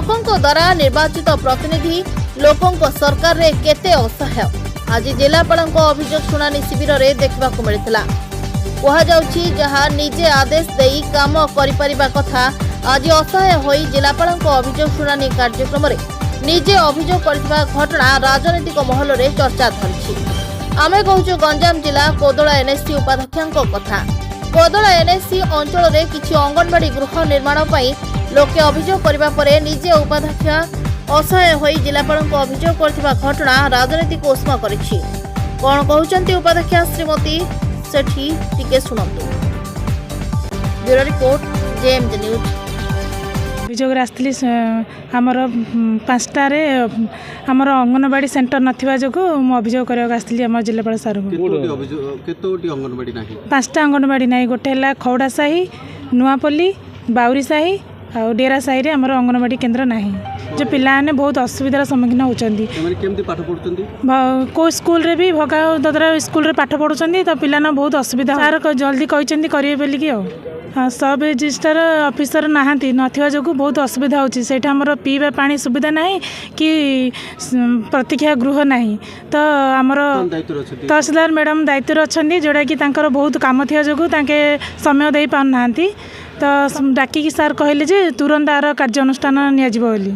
लोकों द्वारा निर्वाचित प्रतिनिधि लोकों सरकार रे केते असहाय आज जिलापाल अभियोग शुणानी शिविर में देखा मिलता। कहुच्छी जहाँ निजे आदेश दे काम कर कथा आज असहाय हो जिलापाल अभियोग शुणानी कार्यक्रम में निजे अभियोग करथिबा घटना राजनीतिक महल में चर्चा धरी। आमे कहूँ गंजाम जिला कोदला एनएससी उपाध्यक्ष कथा। कोदला एनएससी अंचल में किसी अंगनवाड़ी गृह निर्माण लोके अभियोग करबा परे निजे उपाध्यक्ष असहाय होई जिलापाल अभियोग करथिबा घटना राजनीति को उष्म करिछि। कोन कहउचंती उपाध्यक्ष श्रीमती सेठी टिके सुनंतु। Bureau report JMJ news. अभियोग आसती आमर 5टारे आमर अंगनवाड़ी सेंटर नथिबा जोगु मु अभियोग करबा आसती आम जिलापाल सार को 5टा अंगनवाड़ी नाही। गोटे हला खौड़ा साही, नुआपल्ली, बाउरी साही आ डेरा साही रे आमर अंगनवाड़ी केन्द्र नाही। जो पिलाने बहुत असुविधार सम्मुखीन होचंदी। को स्कूल रे भी भगा ददरा स्कूल रे पाठ पढ़ुचंदी तो पिलाना बहुत असुविधा। सार जल्दी कहचंदी करिवे बोली कि हाँ सब रजिस्टर ऑफिसर नहांती नथिबा जोगु बहुत असुविधा होची। सेठा हमर पीवा पानी सुविधा नाही कि प्रतीक्षा गृह नाही। तो हमर तहसीलदार मैडम दायित्व अछंदी जोड़ा कि तांकर बहुत काम थिया जोगु तांके समय देई पान नाहांती। तो डाकी सार कहले जे तुरंत आर कार्य अनुष्ठान निया जिवो बोली।